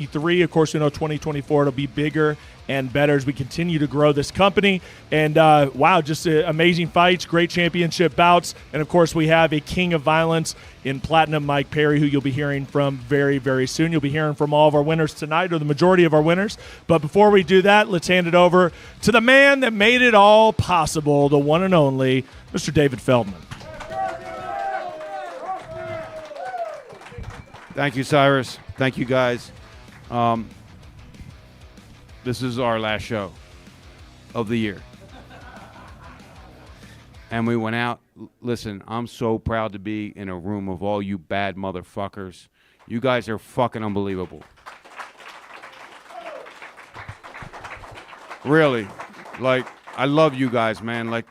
2023. Of course, we know 2024 it'll be bigger and better as we continue to grow this company. And wow, just amazing fights, great championship bouts. And of course, we have a king of violence in Platinum Mike Perry, who you'll be hearing from very, very soon. You'll be hearing from all of our winners tonight, or the majority of our winners. But before we do that, let's hand it over to the man that made it all possible, the one and only Mr. David Feldman. Thank you, Cyrus. Thank you, guys. This is our last show of the year. And we went out. Listen, I'm so proud to be in a room of all you bad motherfuckers. You guys are fucking unbelievable. Really. Like, I love you guys, man. Like,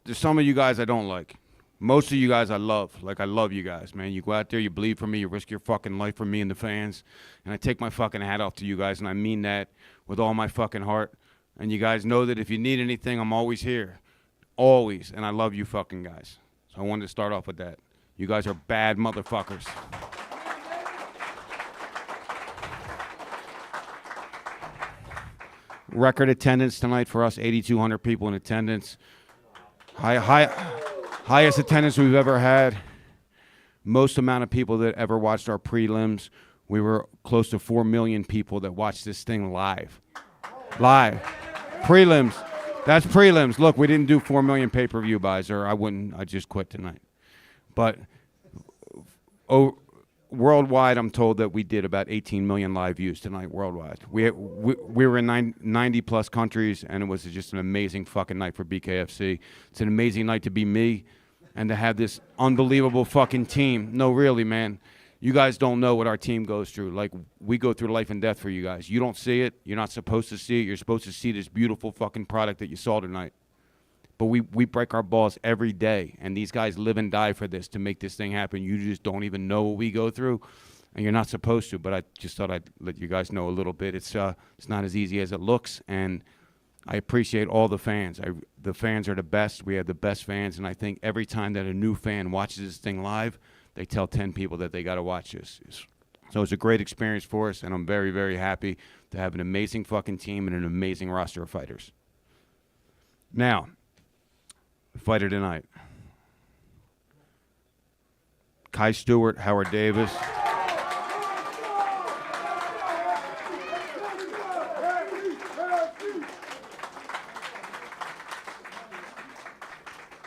there's some of you guys I don't like. Most of you guys I love. Like, I love you guys, man. You go out there, you bleed for me, you risk your fucking life for me and the fans. And I take my fucking hat off to you guys, and I mean that with all my fucking heart. And you guys know that if you need anything, I'm always here. Always. And I love you fucking guys. So I wanted to start off with that. You guys are bad motherfuckers. Record attendance tonight for us, 8,200 people in attendance. Highest attendance we've ever had. Most amount of people that ever watched our prelims. We were close to 4 million people that watched this thing live. Live. Prelims. That's prelims. Look, we didn't do 4 million pay-per-view buys, or I just quit tonight. But worldwide, I'm told that we did about 18 million live views tonight worldwide. We were in 90-plus countries, and it was just an amazing fucking night for BKFC. It's an amazing night to be me and to have this unbelievable fucking team. No, really, man. You guys don't know what our team goes through. Like, we go through life and death for you guys. You don't see it. You're not supposed to see it. You're supposed to see this beautiful fucking product that you saw tonight. But we break our balls every day, and these guys live and die for this to make this thing happen. You just don't even know what we go through, and you're not supposed to. But I just thought I'd let you guys know a little bit. It's not as easy as it looks, and I appreciate all the fans. The fans are the best. We have the best fans, and I think every time that a new fan watches this thing live, they tell 10 people that they got to watch this. So it's a great experience for us, and I'm very, very happy to have an amazing fucking team and an amazing roster of fighters. Now, the fighter tonight. Kai Stewart, Howard Davis.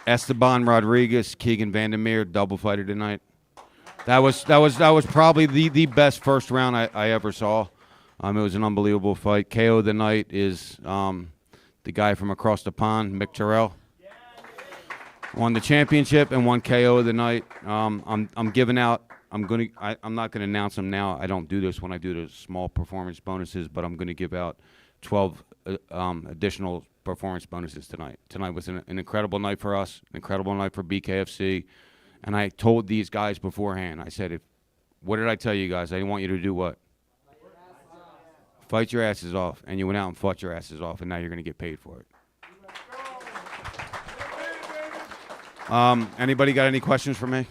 Esteban Rodriguez, Keegan Vandermeer, double fighter tonight. That was probably the best first round I ever saw. It was an unbelievable fight. KO of the night is the guy from across the pond, Mick Terrell. Won the championship and won KO of the night. I'm giving out. I'm not gonna announce them now. I don't do this when I do the small performance bonuses, but I'm gonna give out 12 additional performance bonuses tonight. Tonight was an incredible night for us, an incredible night for BKFC. And I told these guys beforehand, I said, what did I tell you guys? I didn't want you to do what? Fight your asses off. And you went out and fought your asses off, and now you're going to get paid for it. Anybody got any questions for me?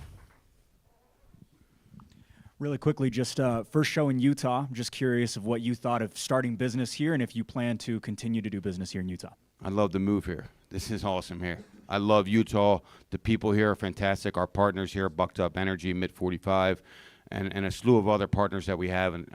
Really quickly, just first show in Utah. I'm just curious of what you thought of starting business here and if you plan to continue to do business here in Utah. I love the move here. This is awesome here. I love Utah. The people here are fantastic. Our partners here, Bucked Up Energy, Mid 45, and a slew of other partners that we have. And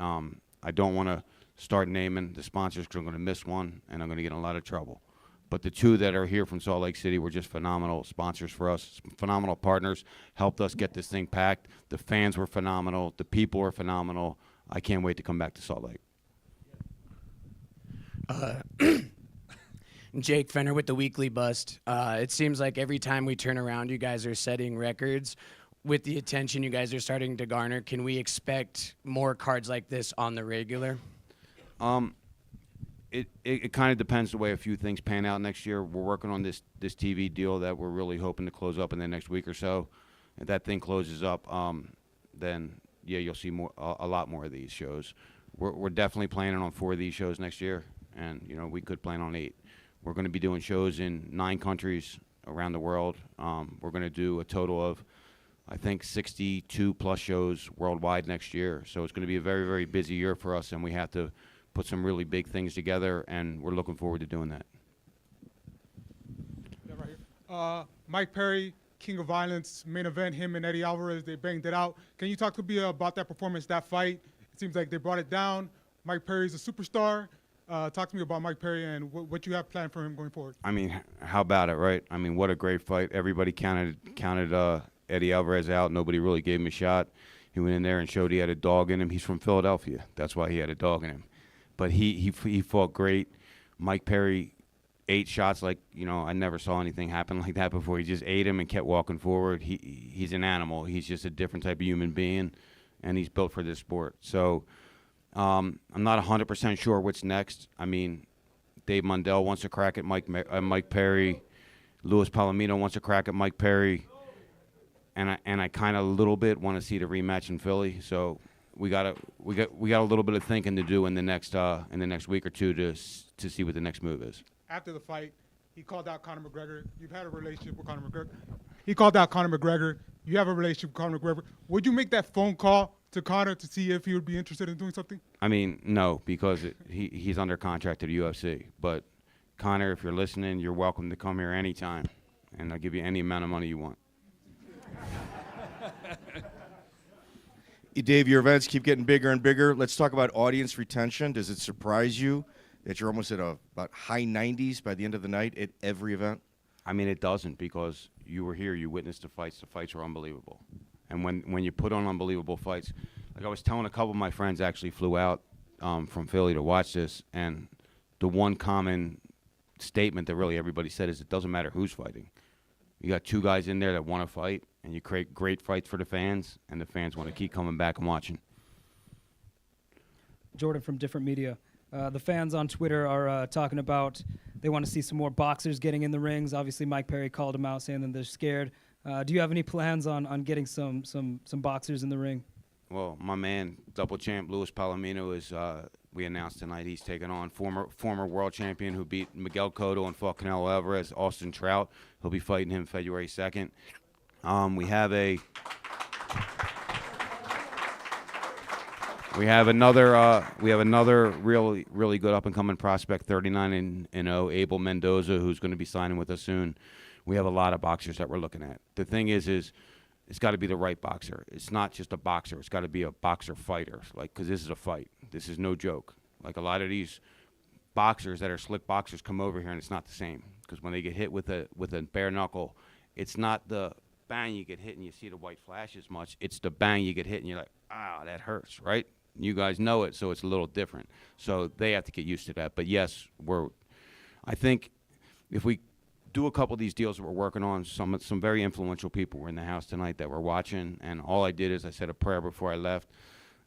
I don't want to start naming the sponsors because I'm going to miss one and I'm going to get in a lot of trouble. But the two that are here from Salt Lake City were just phenomenal sponsors for us, phenomenal partners, helped us get this thing packed. The fans were phenomenal. The people were phenomenal. I can't wait to come back to Salt Lake. Jake Fenner with the Weekly Bust. It seems like every time we turn around, you guys are setting records. With the attention you guys are starting to garner, can we expect more cards like this on the regular? It kind of depends the way a few things pan out next year. We're working on this TV deal that we're really hoping to close up in the next week or so. If that thing closes up, then yeah, you'll see a lot more of these shows. We're definitely planning on 4 of these shows next year, and we could plan on 8. We're going to be doing shows in 9 countries around the world. We're going to do a total of I think 62 plus shows worldwide next year. So it's going to be a very, very busy year for us, and we have to put some really big things together, and we're looking forward to doing that. Yeah, right here. Mike Perry, King of Violence, main event, him and Eddie Alvarez, they banged it out. Can you talk to me about that performance, that fight? It seems like they brought it down. Mike Perry's a superstar. Talk to me about Mike Perry and what you have planned for him going forward. I mean, how about it, right? I mean, what a great fight. Everybody counted Eddie Alvarez out. Nobody really gave him a shot. He went in there and showed he had a dog in him. He's from Philadelphia. That's why he had a dog in him. But he fought great. Mike Perry ate shots like, I never saw anything happen like that before. He just ate him and kept walking forward. He's an animal. He's just a different type of human being, and he's built for this sport. So I'm not 100% sure what's next. I mean, Dave Mundell wants to crack at Mike Perry. Luis Palomino wants to crack at Mike Perry. And I kind of a little bit want to see the rematch in Philly. So we got a little bit of thinking to do in the next week or two to see what the next move is. After the fight, he called out Conor McGregor. You've had a relationship with Conor McGregor. He called out Conor McGregor. You have a relationship with Conor McGregor. Would you make that phone call to Conor to see if he would be interested in doing something? I mean, no, because he's under contract to the UFC. But Conor, if you're listening, you're welcome to come here anytime, and I'll give you any amount of money you want. Dave, your events keep getting bigger and bigger. Let's talk about audience retention. Does it surprise you that you're almost at about high 90s by the end of the night at every event? I mean, it doesn't, because you were here. You witnessed the fights. The fights were unbelievable. And when you put on unbelievable fights, like I was telling a couple of my friends actually flew out from Philly to watch this, and the one common statement that really everybody said is it doesn't matter who's fighting. You got two guys in there that want to fight, and you create great fights for the fans, and the fans want to keep coming back and watching. Jordan from Different Media. The fans on Twitter are talking about they want to see some more boxers getting in the rings. Obviously, Mike Perry called them out, saying that they're scared. Do you have any plans on getting some boxers in the ring? Well, my man, double champ Luis Palomino is. We announced tonight he's taking on former world champion who beat Miguel Cotto and fought Canelo Alvarez, Austin Trout. He'll be fighting him February 2nd. We have another really good up and coming prospect, 39-0, Abel Mendoza, who's going to be signing with us soon. We have a lot of boxers that we're looking at. The thing is it's got to be the right boxer. It's not just a boxer. It's got to be a boxer fighter, because this is a fight. This is no joke. Like, a lot of these boxers that are slick boxers come over here, and it's not the same. Because when they get hit with a bare knuckle, it's not the bang you get hit and you see the white flash as much. It's the bang you get hit and you're like, that hurts, right? You guys know it, so it's a little different. So they have to get used to that. But yes, I think if we do a couple of these deals that we're working on, some very influential people were in the house tonight that were watching, and all I did is I said a prayer before I left,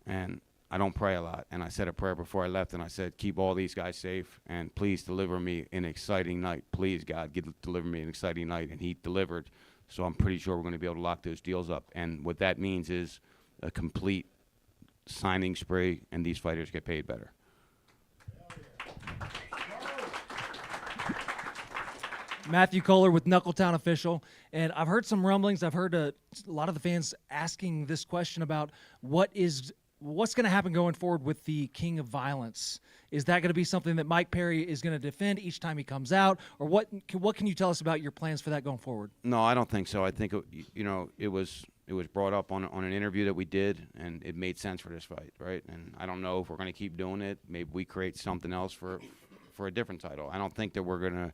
and I don't pray a lot, and I said a prayer before I left, and I said, keep all these guys safe, and please deliver me an exciting night. Please, God, deliver me an exciting night, and he delivered. So I'm pretty sure we're going to be able to lock those deals up, and what that means is a complete signing spree, and these fighters get paid better. Matthew Kohler with Knuckletown Official, and I've heard some rumblings. I've heard a lot of the fans asking this question about what's going to happen going forward with the King of Violence. Is that going to be something that Mike Perry is going to defend each time he comes out, or what can you tell us about your plans for that going forward? No, I don't think so. I think it was brought up on an interview that we did, and it made sense for this fight, right? And I don't know if we're going to keep doing it. Maybe we create something else for a different title. I don't think that we're going to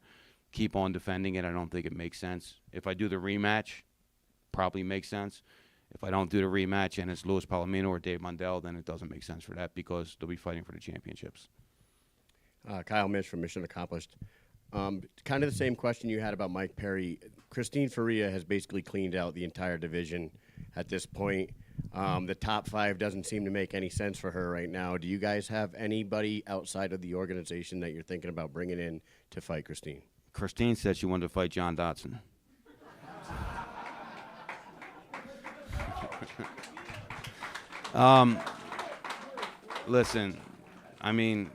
keep on defending it. I don't think it makes sense. If I do the rematch, probably makes sense. If I don't do the rematch and it's Luis Palomino or Dave Mundell, then it doesn't make sense for that, because they'll be fighting for the championships. Kyle Mitch from Mission Accomplished. Kind of the same question you had about Mike Perry. Christine Ferea has basically cleaned out the entire division at this point. The top 5 doesn't seem to make any sense for her right now. Do you guys have anybody outside of the organization that you're thinking about bringing in to fight Christine? Christine said she wanted to fight John Dodson. Listen, I mean,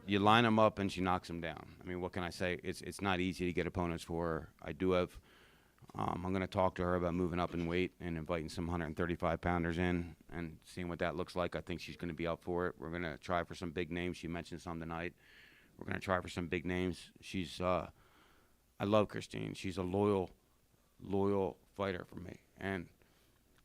you line them up and she knocks them down. I mean, what can I say? It's not easy to get opponents for her. I do have I'm going to talk to her about moving up in weight and inviting some 135-pounders in and seeing what that looks like. I think she's going to be up for it. We're going to try for some big names. She mentioned some tonight. We're going to try for some big names. I love Christine. She's a loyal fighter for me. And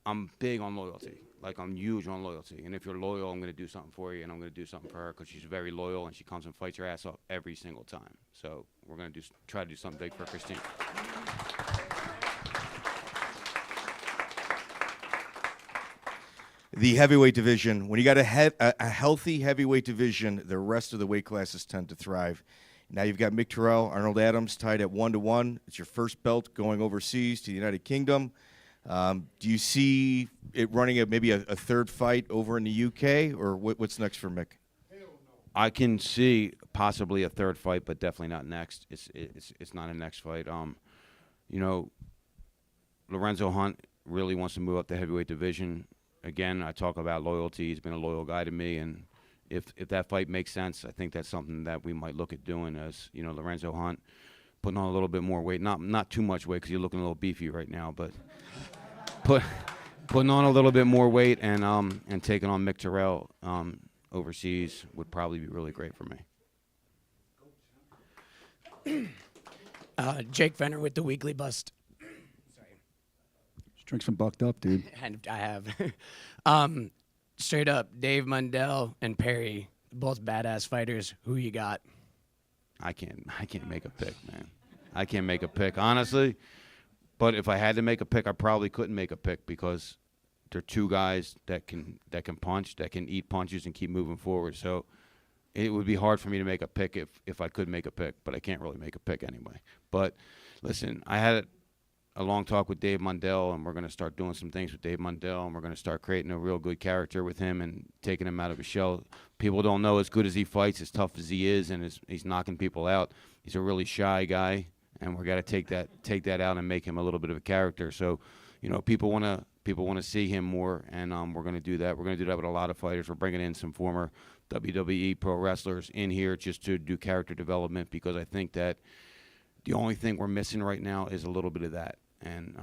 I'm big on loyalty. Like, I'm huge on loyalty. And if you're loyal, I'm going to do something for you, and I'm going to do something for her because she's very loyal, and she comes and fights her ass off every single time. So we're going to try to do something big for Christine. The heavyweight division, when you got a healthy heavyweight division, the rest of the weight classes tend to thrive. Now you've got Mick Terrell, Arnold Adams tied at 1-1. It's your first belt going overseas to the United Kingdom. Do you see it running maybe a third fight over in the UK, or what's next for Mick? I can see possibly a third fight, but definitely not next. It's not a next fight. You know, Lorenzo Hunt really wants to move up the heavyweight division. Again, I talk about loyalty. He's been a loyal guy to me, and if that fight makes sense, I think that's something that we might look at doing. As you know, Lorenzo Hunt putting on a little bit more weight, not too much weight because you're looking a little beefy right now, but putting on a little bit more weight and taking on Mick Terrell overseas would probably be really great for me. Jake Fenner with the Weekly Bust. Drink some bucked up, dude. And I have. Straight up, Dave Mundell and Perry, both badass fighters. Who you got? I can't make a pick, man. I can't make a pick, honestly. But if I had to make a pick, I probably couldn't make a pick because they're two guys that can punch, that can eat punches and keep moving forward. So it would be hard for me to make a pick if I could make a pick, but I can't really make a pick anyway. But listen, I had a long talk with Dave Mundell, and we're going to start doing some things with Dave Mundell, and we're going to start creating a real good character with him and taking him out of his shell. People don't know as good as he fights, as tough as he is, and he's knocking people out. He's a really shy guy, and we're got to take that out and make him a little bit of a character. So, you know, people want to see him more, and we're going to do that. We're going to do that with a lot of fighters. We're bringing in some former WWE pro wrestlers in here just to do character development because I think that the only thing we're missing right now is a little bit of that. And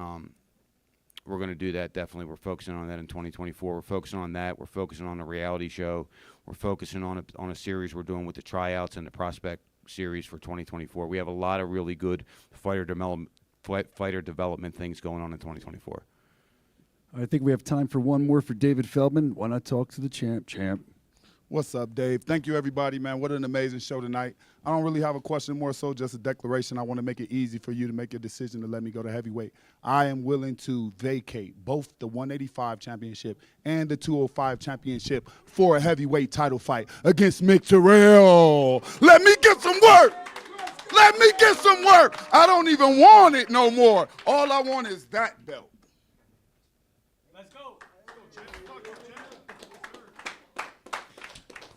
we're going to do that, definitely. We're focusing on that in 2024. We're focusing on that. We're focusing on the reality show. We're focusing on a series we're doing with the tryouts and the prospect series for 2024. We have a lot of really good fighter development things going on in 2024. I think we have time for one more for David Feldman. Why not talk to the champ? What's up, Dave? Thank you, everybody, man. What an amazing show tonight. I don't really have a question, more so just a declaration. I want to make it easy for you to make your decision to let me go to heavyweight. I am willing to vacate both the 185 championship and the 205 championship for a heavyweight title fight against Mick Terrell. Let me get some work. Let me get some work. I don't even want it no more. All I want is that belt.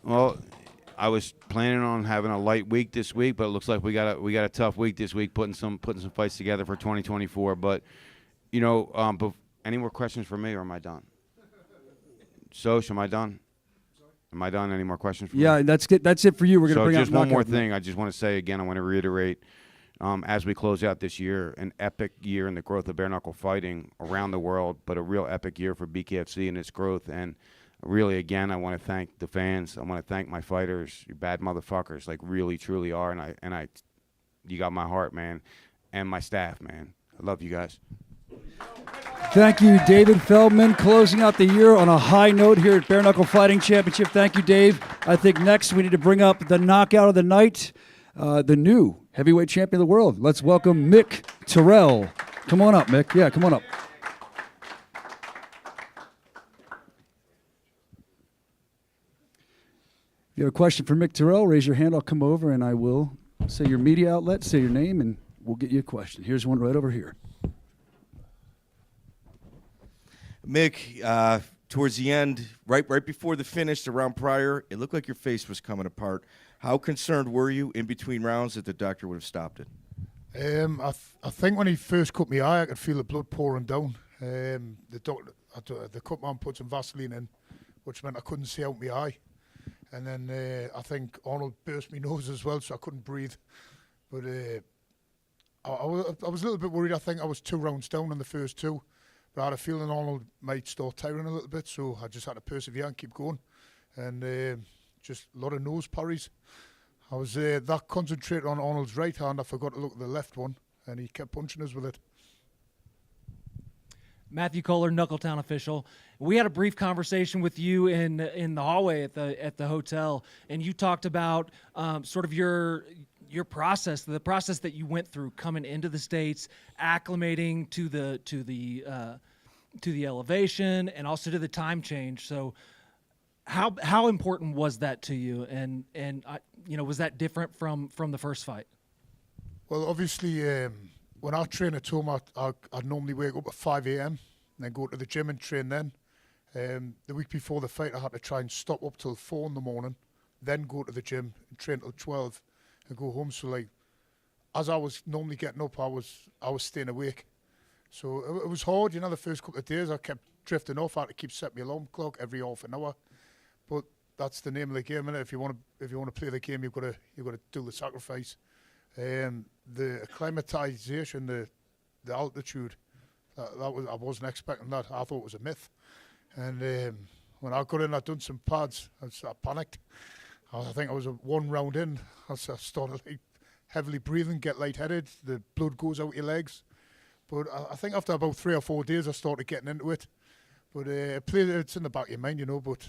Well, I was planning on having a light week this week, but it looks like we got a tough week this week, putting some fights together for 2024. But you know, any more questions for me, or am I done? Soch, am I done? Am I done? Any more questions for me? Yeah, that's it for you. We're going to bring just out one more thing. I just want to say again. I want to reiterate, as we close out this year, an epic year in the growth of bare knuckle fighting around the world, but a real epic year for BKFC and its growth. And really, again, I want to thank the fans. I want to thank my fighters. You bad motherfuckers, like really, truly are. And I, you got my heart, man, and my staff, man. I love you guys. Thank you, David Feldman, closing out the year on a high note here at Bare Knuckle Fighting Championship. Thank you, Dave. I think next we need to bring up the knockout of the night, the new heavyweight champion of the world. Let's welcome Mick Terrell. Come on up, Mick. Yeah, come on up. If you have a question for Mick Terrell, raise your hand. I'll come over and I will say your media outlet, say your name, and we'll get you a question. Here's one right over here. Mick, towards the end, right before the finish, the round prior, it looked like your face was coming apart. How concerned were you in between rounds that the doctor would have stopped it? I think when he first cut my eye, I could feel the blood pouring down. The cut man put some Vaseline in, which meant I couldn't see out my eye. And then I think Arnold burst my nose as well, so I couldn't breathe. But I was a little bit worried. I think I was 2 rounds down in the first 2, but I had a feeling Arnold might start tiring a little bit, so I just had to persevere and keep going. And just a lot of nose parries. I was that concentrated on Arnold's right hand, I forgot to look at the left one, and he kept punching us with it. Matthew Kohler, Knuckletown official. We had a brief conversation with you in the hallway at the hotel, and you talked about sort of your process, the process that you went through coming into the States, acclimating to the elevation, and also to the time change. So, how important was that to you? And was that different from the first fight? Well, obviously, when I train at home, I'd normally wake up at 5 a.m. and then go to the gym and train then. The week before the fight, I had to try and stop up till 4 in the morning, then go to the gym and train till 12 and go home. So, like, as I was normally getting up, I was staying awake. So it was hard, the first couple of days. I kept drifting off. I had to keep setting my alarm clock every half an hour. But that's the name of the game, innit? If you want to play the game, you've got to do the sacrifice. The acclimatization, the altitude, I wasn't expecting that. I thought it was a myth. And when I got in, I'd done some pads. I panicked. I think I was 1 round in. I started like heavily breathing, get lightheaded. The blood goes out your legs. But I think after about 3 or 4 days, I started getting into it. But it's in the back of your mind, But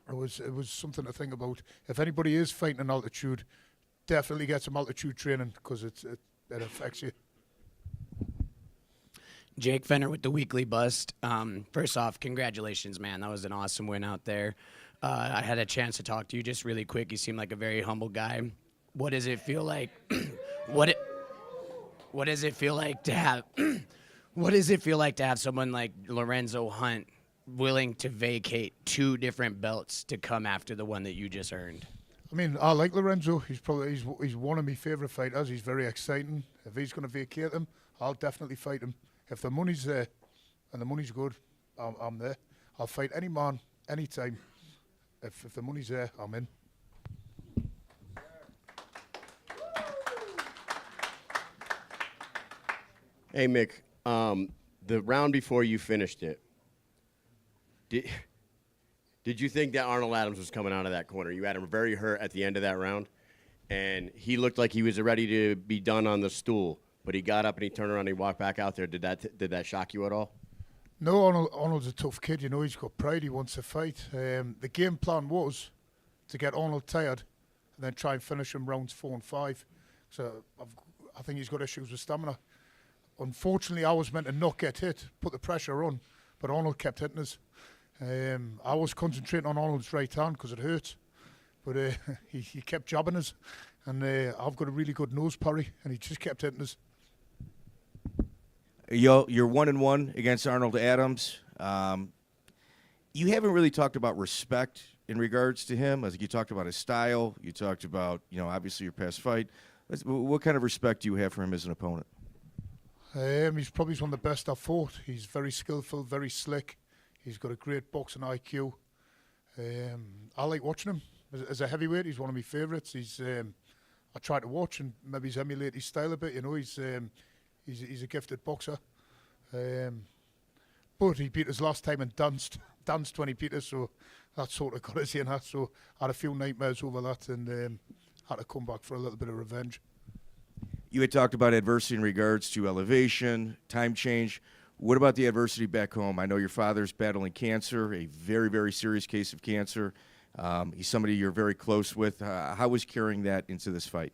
it was something to think about. If anybody is fighting in altitude, definitely get some altitude training because it affects you. Jake Fenner with the Weekly Bust. First off, congratulations, man. That was an awesome win out there. I had a chance to talk to you just really quick. You seem like a very humble guy. What does it feel like? What does it feel like to have? What does it feel like to have someone like Lorenzo Hunt willing to vacate 2 different belts to come after the one that you just earned? I mean, I like Lorenzo. He's one of my favourite fighters. He's very exciting. If he's going to vacate him, I'll definitely fight him. If the money's there and the money's good, I'm there. I'll fight any man, anytime. If the money's there, I'm in. Hey, Mick, the round before you finished it, did you think that Arnold Adams was coming out of that corner? You had him very hurt at the end of that round, and he looked like he was ready to be done on the stool, but he got up and he turned around and he walked back out there. Did that shock you at all? No, Arnold's a tough kid, He's got pride. He wants to fight. The game plan was to get Arnold tired and then try and finish him rounds 4 and 5. So I think he's got issues with stamina. Unfortunately, I was meant to not get hit, put the pressure on, but Arnold kept hitting us. I was concentrating on Arnold's right hand because it hurt, but he kept jabbing us, and I've got a really good nose parry, and he just kept hitting us. You're 1-1 against Arnold Adams. You haven't really talked about respect in regards to him. As you talked about his style, you talked about obviously your past fight. What kind of respect do you have for him as an opponent? He's probably one of the best I've fought. He's very skillful, very slick. He's got a great boxing IQ. I like watching him. As a heavyweight, he's one of my favourites. I try to watch and maybe emulate his style a bit. He's a gifted boxer. But he beat us last time and danced when he beat us, so that sort of got us in that. So I had a few nightmares over that and had to come back for a little bit of revenge. You had talked about adversity in regards to elevation, time change. What about the adversity back home? I know your father's battling cancer, a very, very serious case of cancer. He's somebody you're very close with. How was carrying that into this fight?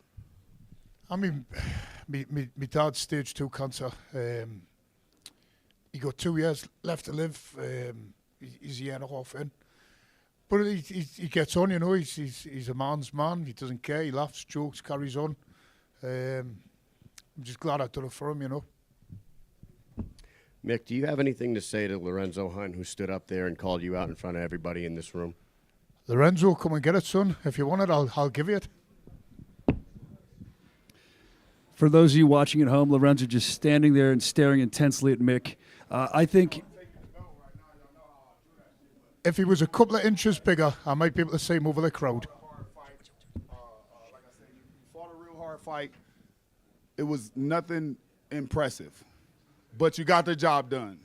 I mean, my dad's stage 2 cancer. He got 2 years left to live. He's a year and a half in. But he gets on, He's a man's man. He doesn't care. He laughs, jokes, carries on. I'm just glad I've done it for him, Mick, do you have anything to say to Lorenzo Hunt, who stood up there and called you out in front of everybody in this room? Lorenzo, come and get it, son. If you want it, I'll give you it. For those of you watching at home, Lorenzo just standing there and staring intensely at Mick. I think if he was a couple of inches bigger, I might be able to see him over the crowd. Like I said, you fought a real hard fight. it was nothing impressive, but you got the job done.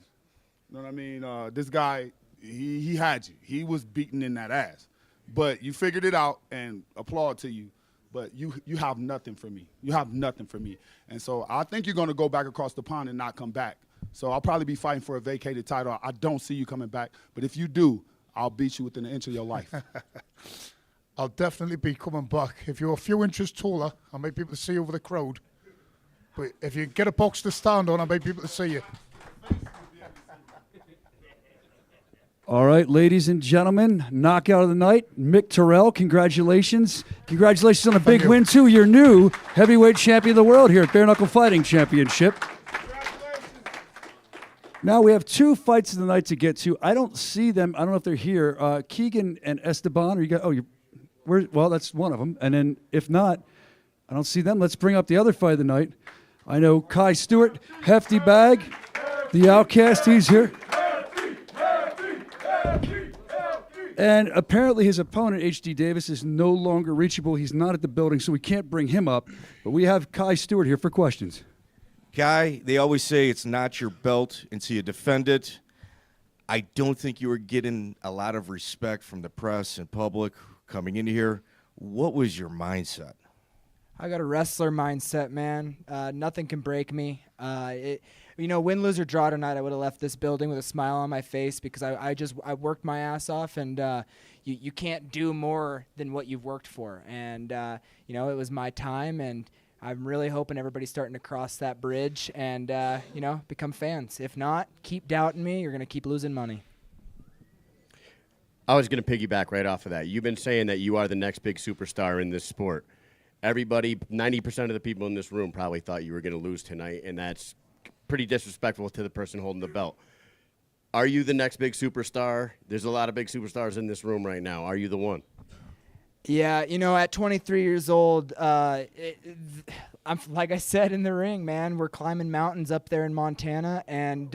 You know what I mean? This guy, he had you. He was beating in that ass. But you figured it out, and applaud to you. But you have nothing for me. You have nothing for me. And so I think you're going to go back across the pond and not come back. So I'll probably be fighting for a vacated title. I don't see you coming back. But if you do, I'll beat you within an inch of your life. I'll definitely be coming back. If you're a few inches taller, I may be able to see you over the crowd. But if you get a box to stand on, I may be able to see you. All right, ladies and gentlemen, knockout of the night, Mick Terrell, congratulations. Congratulations on a big win, too. Your new heavyweight champion of the world here at Bare Knuckle Fighting Championship. Now we have 2 fights of the night to get to. I don't see them. I don't know if they're here. Keegan and Esteban, are you guys? Well, that's one of them. And then if not, I don't see them. Let's bring up the other fight of the night. I know Kai Stewart, hefty bag, the outcast, he's here. And apparently his opponent, H.D. Davis, is no longer reachable. He's not at the building, so we can't bring him up. But we have Kai Stewart here for questions. Kai, they always say it's not your belt until you defend it. I don't think you were getting a lot of respect from the press and public coming into here. What was your mindset? I got a wrestler mindset, man. Nothing can break me. Win, lose, or draw tonight, I would have left this building with a smile on my face because I worked my ass off, and you can't do more than what you've worked for. And, it was my time, and I'm really hoping everybody's starting to cross that bridge and, become fans. If not, keep doubting me. You're going to keep losing money. I was going to piggyback right off of that. You've been saying that you are the next big superstar in this sport. Everybody, 90% of the people in this room probably thought you were going to lose tonight, and that's pretty disrespectful to the person holding the belt. Are you the next big superstar? There's a lot of big superstars in this room right now. Are you the one? Yeah, at 23 years old, I'm like I said in the ring, man, we're climbing mountains up there in Montana, and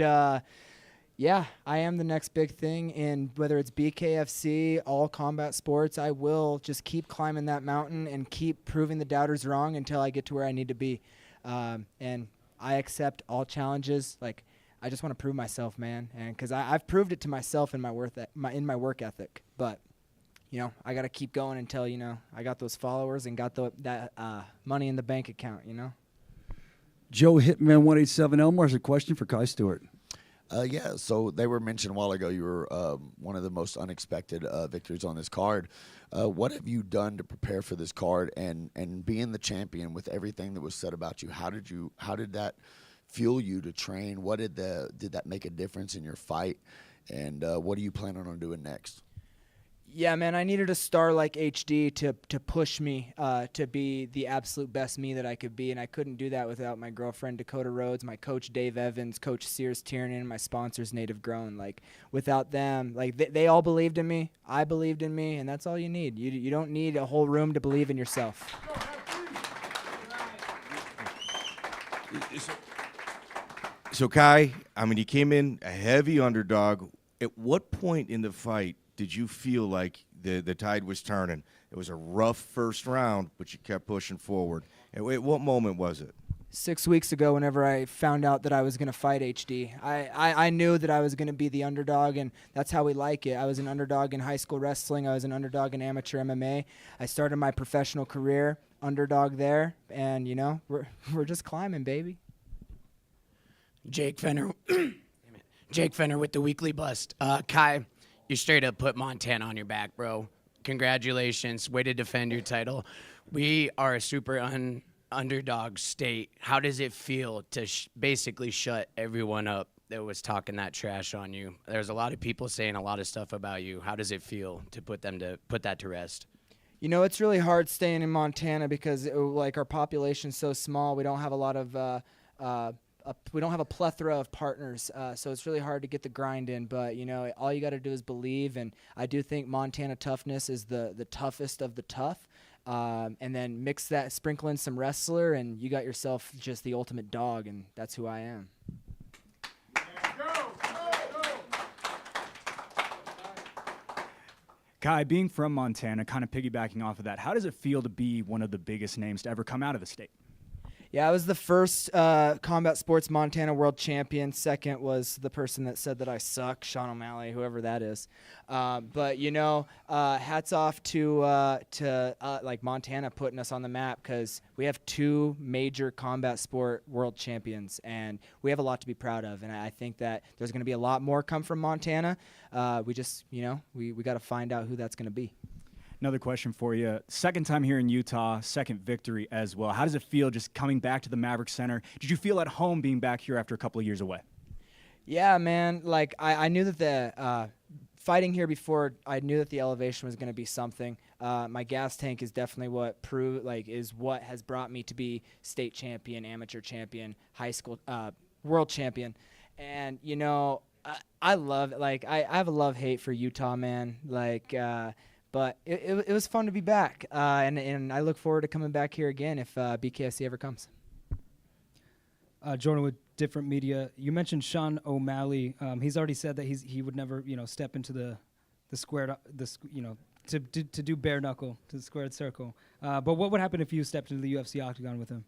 yeah, I am the next big thing in whether it's BKFC, all combat sports. I will just keep climbing that mountain and keep proving the doubters wrong until I get to where I need to be. And I accept all challenges. Like, I just want to prove myself, man, and because I've proved it to myself in my work ethic. But I got to keep going until I got those followers and got that money in the bank account. Joe Hitman 187 Elmore has a question for Kai Stewart. Yeah, so they were mentioned a while ago you were one of the most unexpected victories on this card. What have you done to prepare for this card and being the champion with everything that was said about you? How did that fuel you to train? What did that make a difference in your fight? And what are you planning on doing next? Yeah, man, I needed a star like HD to push me to be the absolute best me that I could be, and I couldn't do that without my girlfriend Dakota Rhodes, my coach Dave Evans, Coach Sears Tiernan, and my sponsors Native Grown. Like, without them, like they all believed in me, I believed in me, and that's all you need. You don't need a whole room to believe in yourself. So Kai, you came in a heavy underdog. At what point in the fight did you feel like the tide was turning? It was a rough first round, but you kept pushing forward. At what moment was it? 6 weeks ago, whenever I found out that I was going to fight HD, I knew that I was going to be the underdog, and that's how we like it. I was an underdog in high school wrestling. I was an underdog in amateur MMA. I started my professional career, underdog there, and, we're just climbing, baby. Jake Fenner with the weekly bust. Kai, you straight up put Montana on your back, bro. Congratulations. Way to defend your title. We are a super underdog state. How does it feel to basically shut everyone up that was talking that trash on you? There's a lot of people saying a lot of stuff about you. How does it feel to put that to rest? It's really hard staying in Montana because our population's so small. We don't have a lot of we don't have a plethora of partners, so it's really hard to get the grind in. But all you got to do is believe, and I do think Montana toughness is the toughest of the tough. And then sprinkle in some wrestler, and you got yourself just the ultimate dog, and that's who I am. Kai, being from Montana, kind of piggybacking off of that, how does it feel to be one of the biggest names to ever come out of the state? Yeah, I was the first combat sports Montana world champion. Second was the person that said that I suck, Sean O'Malley, whoever that is. But hats off to like Montana putting us on the map, because we have 2 major combat sport world champions, and we have a lot to be proud of. And I think that there's going to be a lot more come from Montana. We just we got to find out who that's going to be. Another question for you. Second time here in Utah, second victory as well. How does it feel just coming back to the Maverick Center? Did you feel at home being back here after a couple of years away? Yeah, man. Like I knew that the fighting here before, I knew that the elevation was going to be something. My gas tank is definitely what is what has brought me to be state champion, amateur champion, high school world champion. And I love it. Like I have a love-hate for Utah, man. But it was fun to be back, and I look forward to coming back here again if BKFC ever comes. Jordan with Different Media, you mentioned Sean O'Malley. He's already said that he would never step into the squared to do bare knuckle, to the squared circle. But what would happen if you stepped into the UFC octagon with him?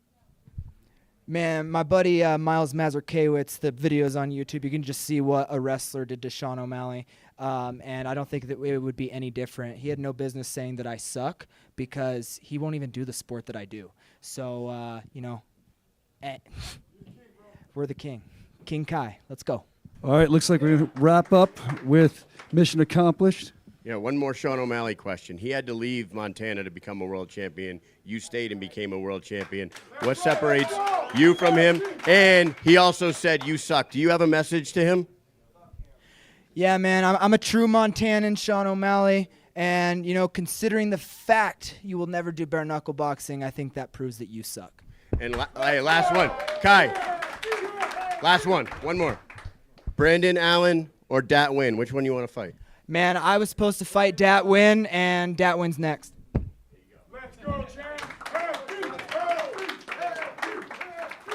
Man, my buddy Miles Mazurkiewicz, the videos on YouTube, you can just see what a wrestler did to Sean O'Malley. And I don't think that it would be any different. He had no business saying that I suck, because he won't even do the sport that I do. So, we're the king. King Kai. Let's go. All right, looks like we're going to wrap up with mission accomplished. Yeah, one more Sean O'Malley question. He had to leave Montana to become a world champion. You stayed and became a world champion. What separates you from him? And he also said you suck. Do you have a message to him? Yeah, man, I'm a true Montanan, Sean O'Malley. And, considering the fact you will never do bare knuckle boxing, I think that proves that you suck. And last one. Kai. Last one. One more. Brandon Allen or Dat Win? Which one you want to fight? Man, I was supposed to fight Dat Win, and Dat Win's next. Let's go, champ.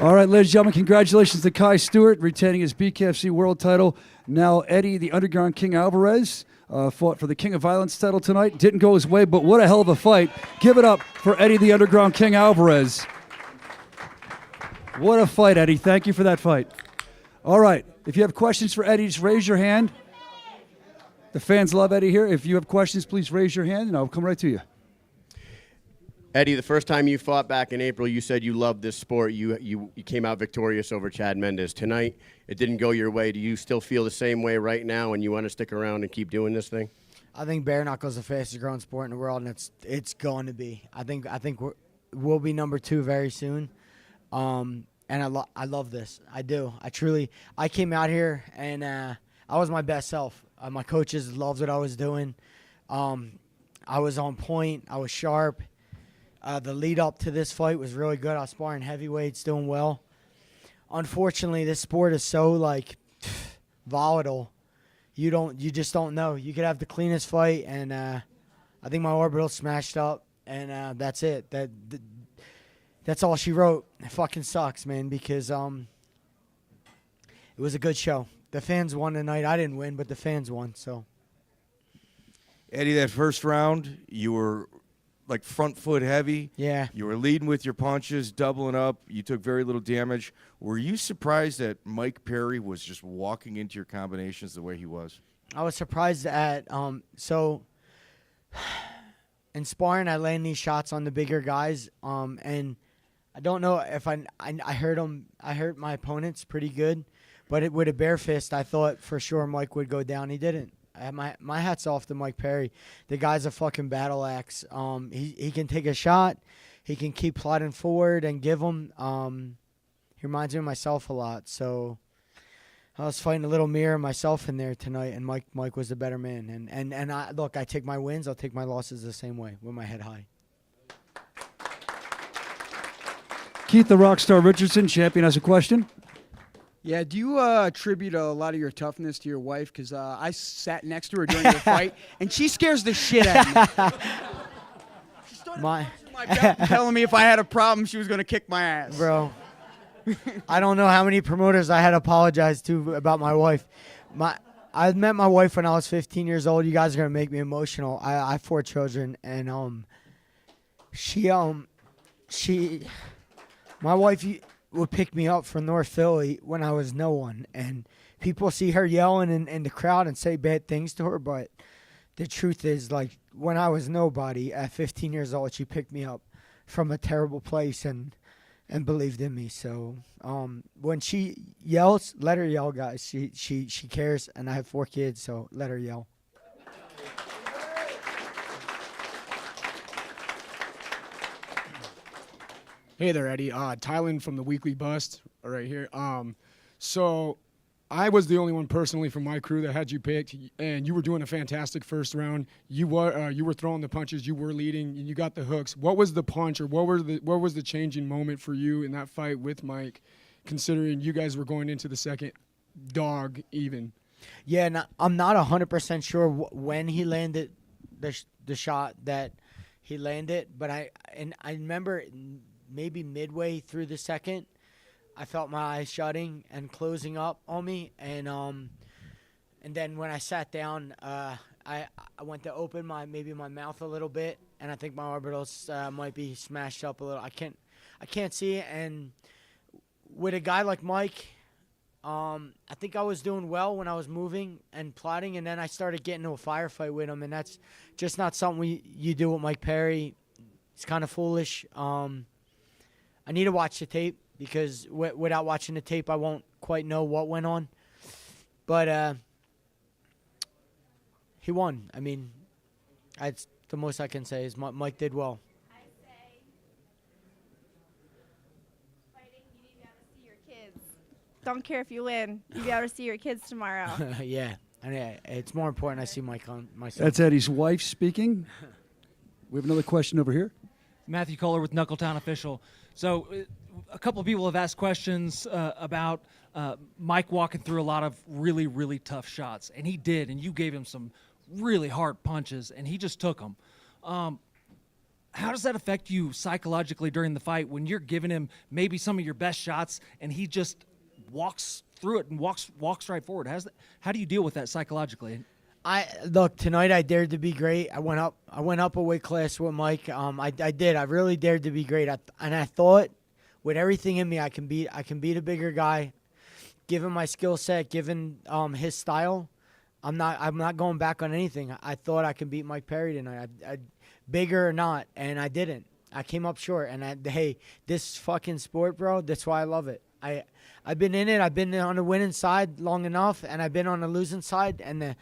All right, ladies and gentlemen, congratulations to Kai Stewart retaining his BKFC world title. Now Eddie, the Underground King Alvarez, fought for the King of Violence title tonight. Didn't go his way, but what a hell of a fight. Give it up for Eddie, the Underground King Alvarez. What a fight, Eddie. Thank you for that fight. All right, if you have questions for Eddie, just raise your hand. The fans love Eddie here. If you have questions, please raise your hand, and I'll come right to you. Eddie, the first time you fought back in April, you said you loved this sport. You came out victorious over Chad Mendes. Tonight, it didn't go your way. Do you still feel the same way right now, and you want to stick around and keep doing this thing? I think bare knuckle is the fastest growing sport in the world, and it's going to be. I think we'll be number 2 very soon. And I love this. I do. I came out here, and I was my best self. My coaches loved what I was doing. I was on point. I was sharp. The lead up to this fight was really good. I was sparring heavyweights, doing well. Unfortunately, this sport is so volatile. You just don't know. You could have the cleanest fight, and I think my orbital smashed up, and that's it. That's all she wrote. It fucking sucks, man, because it was a good show. The fans won tonight. I didn't win, but the fans won. So, Eddie, that first round, you were like front foot heavy. Yeah. You were leading with your punches, doubling up. You took very little damage. Were you surprised that Mike Perry was just walking into your combinations the way he was? I was surprised at so in sparring, I land these shots on the bigger guys, and I don't know if I hurt him. I hurt my opponents pretty good, but with a bare fist, I thought for sure Mike would go down. He didn't. My hat's off to Mike Perry. The guy's a fucking battle axe. He can take a shot. He can keep plodding forward and give them. He reminds me of myself a lot. So I was fighting a little mirror of myself in there tonight, and Mike was the better man. And I take my wins. I'll take my losses the same way, with my head high. Keith the Rockstar Richardson, champion, has a question. Yeah, do you attribute a lot of your toughness to your wife? Because I sat next to her during your fight, and she scares the shit out of me. She started my belt telling me if I had a problem, she was going to kick my ass. Bro, I don't know how many promoters I had to apologize to about my wife. I met my wife when I was 15 years old. You guys are going to make me emotional. I have 4 children, and she My wife would pick me up from North Philly when I was no one, and people see her yelling in the crowd and say bad things to her, but the truth is, like, when I was nobody at 15 years old, she picked me up from a terrible place and believed in me. So when she yells, let her yell, guys. She cares, and I have 4 kids, so let her yell. Hey there, Eddie. Tylen from the Weekly Bust right here. So I was the only one personally from my crew that had you picked, and you were doing a fantastic first round. You were throwing the punches, you were leading, and you got the hooks. What was the punch, or what was the changing moment for you in that fight with Mike, considering you guys were going into the second dog even? Yeah, I'm not 100% sure when he landed the shot that he landed, but I remember maybe midway through the second, I felt my eyes shutting and closing up on me, and then when I sat down, I went to open my mouth a little bit, and I think my orbitals might be smashed up a little. I can't see it, and with a guy like Mike, I think I was doing well when I was moving and plotting, and then I started getting into a firefight with him, and that's just not something you do with Mike Perry. It's kind of foolish. I need to watch the tape, because without watching the tape, I won't quite know what went on. But he won. I mean, that's the most I can say is Mike did well. I say, fighting, you need to be able to see your kids. Don't care if you win. You be able to see your kids tomorrow. Yeah. And it's more important I see Mike on my son. That's Eddie's wife speaking. We have another question over here. Matthew Kohler with Knuckletown Official. So a couple of people have asked questions about Mike walking through a lot of really, really tough shots. And he did, and you gave him some really hard punches, and he just took them. How does that affect you psychologically during the fight when you're giving him maybe some of your best shots, and he just walks through it and walks right forward? How do you deal with that psychologically? Look, tonight I dared to be great. I went up a weight class with Mike. I did. I really dared to be great. And I thought, with everything in me, I can beat a bigger guy. Given my skill set, given his style, I'm not going back on anything. I thought I could beat Mike Perry tonight, bigger or not, and I didn't. I came up short. And hey, this fucking sport, bro. That's why I love it. I've been in it. I've been on the winning side long enough, and I've been on the losing side, and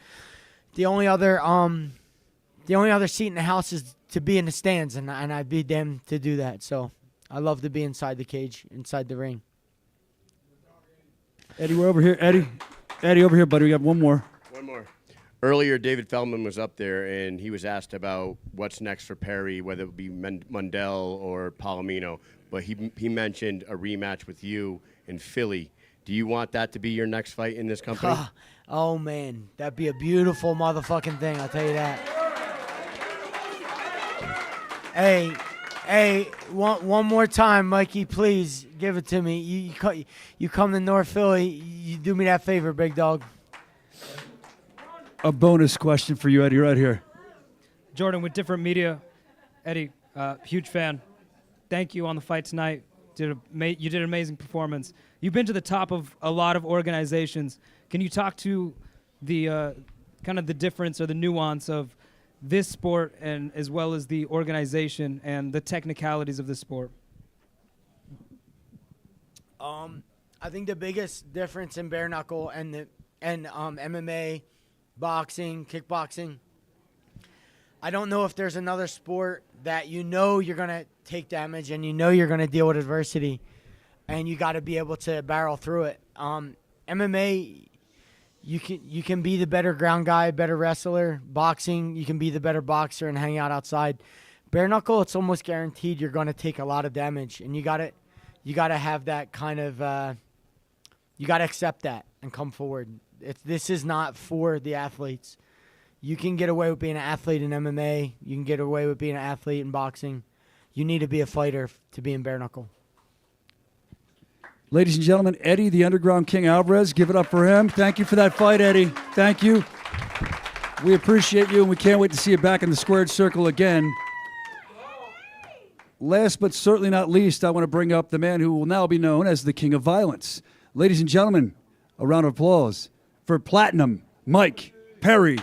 the only other seat in the house is to be in the stands, and I'd be damned to do that. So I love to be inside the cage, inside the ring. Eddie, we're over here. Eddie, over here, buddy. We got one more. One more. Earlier, David Feldman was up there, and he was asked about what's next for Perry, whether it be Mundell or Palomino. But he mentioned a rematch with you in Philly. Do you want that to be your next fight in this company? Oh, man. That'd be a beautiful motherfucking thing, I'll tell you that. Hey, one more time, Mikey, please give it to me. You come to North Philly, you do me that favor, big dog. A bonus question for you, Eddie, right here. Jordan, with different media, Eddie, huge fan. Thank you on the fight tonight. You did an amazing performance. You've been to the top of a lot of organizations. Can you talk to the kind of the difference or the nuance of this sport, and as well as the organization and the technicalities of the sport? I think the biggest difference in bare knuckle and MMA, boxing, kickboxing, I don't know if there's another sport that you're going to take damage and you're going to deal with adversity, and you got to be able to barrel through it. MMA, you can be the better ground guy, better wrestler. Boxing, you can be the better boxer and hang out outside. Bare knuckle, it's almost guaranteed you're going to take a lot of damage, and you got to have that kind of you got to accept that and come forward. This is not for the athletes. You can get away with being an athlete in MMA. You can get away with being an athlete in boxing. You need to be a fighter to be in bare knuckle. Ladies and gentlemen, Eddie, the Underground King Alvarez. Give it up for him. Thank you for that fight, Eddie. Thank you. We appreciate you, and we can't wait to see you back in the squared circle again. last but certainly not least, I want to bring up the man who will now be known as the King of Violence. Ladies and gentlemen, a round of applause for Platinum Mike Perry.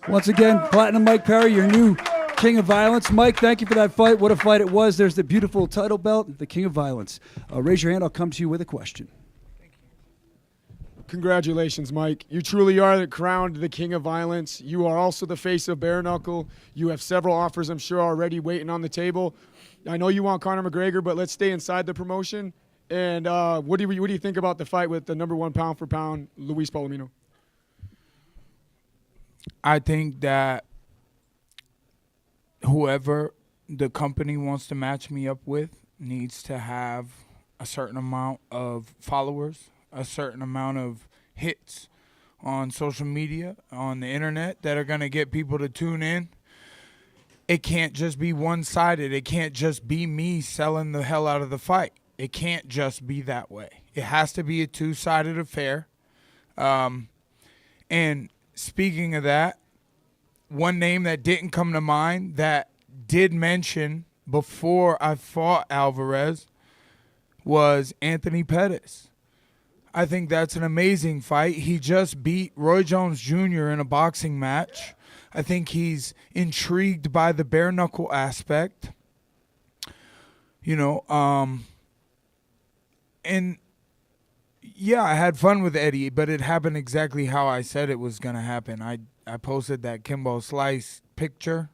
Once again, Platinum Mike Perry, your new King of Violence. Mike, thank you for that fight. What a fight it was. There's the beautiful title belt, the King of Violence. Raise your hand. I'll come to you with a question. Congratulations, Mike. You truly are crowned the King of Violence. You are also the face of Bare Knuckle. You have several offers, I'm sure, already waiting on the table. I know you want Conor McGregor, but let's stay inside the promotion. And what do you think about the fight with the #1 pound-for-pound, Luis Palomino? I think that whoever the company wants to match me up with needs to have a certain amount of followers, a certain amount of hits on social media, on the internet that are going to get people to tune in. It can't just be one-sided. It can't just be me selling the hell out of the fight. It can't just be that way. It has to be a two-sided affair. And speaking of that, one name that didn't come to mind that did mention before I fought Alvarez was Anthony Pettis. I think that's an amazing fight. He just beat Roy Jones Jr. in a boxing match. I think he's intrigued by the bare knuckle aspect. You know, and yeah, I had fun with Eddie, but it happened exactly how I said it was going to happen. I posted that Kimbo Slice picture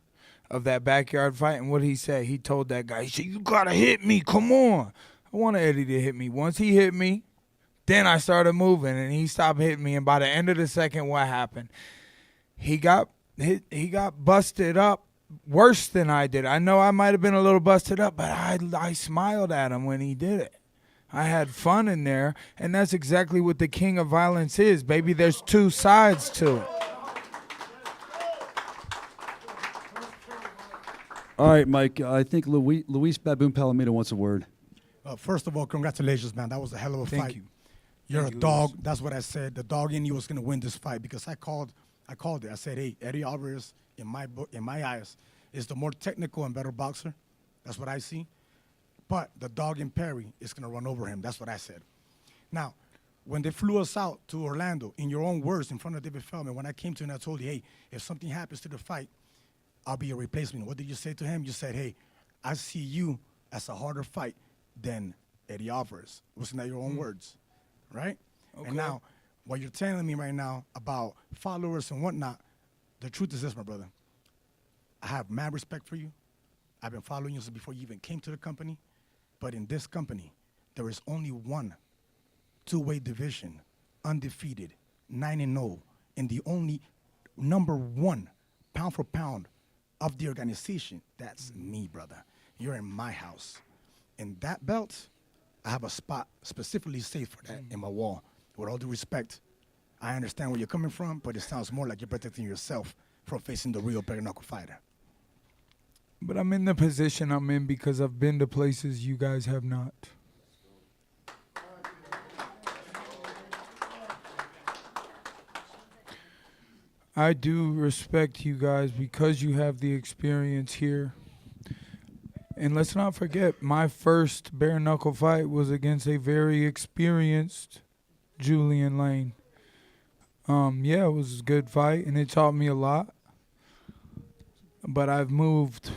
of that backyard fight, and what did he say? He told that guy, he said, "You got to hit me, come on." I wanted Eddie to hit me. Once he hit me, then I started moving, and he stopped hitting me, and by the end of the second, what happened? He got busted up worse than I did. I know I might have been a little busted up, but I smiled at him when he did it. I had fun in there, and that's exactly what the King of Violence is, baby. There's two sides to it. All right, Mike, I think Luis Baboon Palomino wants a word. First of all, congratulations, man. That was a hell of a fight. Thank you. You're Thank a you, dog. Luis. That's what I said. The dog in you was going to win this fight because I called it. I said, hey, Eddie Alvarez, in my eyes, is the more technical and better boxer. That's what I see. But the dog in Perry is going to run over him. That's what I said. Now, when they flew us out to Orlando, in your own words, in front of David Feldman, when I came to him and I told you, hey, if something happens to the fight, I'll be a replacement. What did you say to him? You said, hey, I see you as a harder fight than Eddie Alvarez. Wasn't that your own words, right? Okay. And now, what you're telling me right now about followers and whatnot, the truth is this, my brother. I have mad respect for you. I've been following you since before you even came to the company. But in this company, there is only one two-way division, undefeated, 9-0, and the only #1 pound for pound of the organization. That's me, brother. You're in my house. And that belt, I have a spot specifically saved for that in my wall. With all due respect, I understand where you're coming from, but it sounds more like you're protecting yourself from facing the real bare knuckle fighter. But I'm in the position I'm in because I've been to places you guys have not. I do respect you guys because you have the experience here. And let's not forget, my first bare knuckle fight was against a very experienced Julian Lane. Yeah, it was a good fight, and it taught me a lot. But I've moved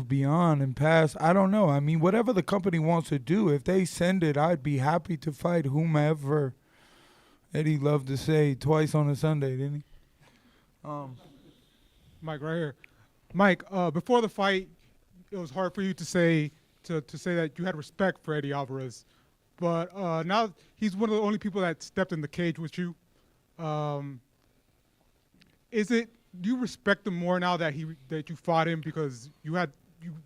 beyond and past. I don't know. I mean, whatever the company wants to do, if they send it, I'd be happy to fight whomever. Eddie loved to say twice on a Sunday, didn't he? Mike, right here. Mike, before the fight, it was hard for you to say that you had respect for Eddie Alvarez, but now he's one of the only people that stepped in the cage with you. Do you respect him more now that you fought him because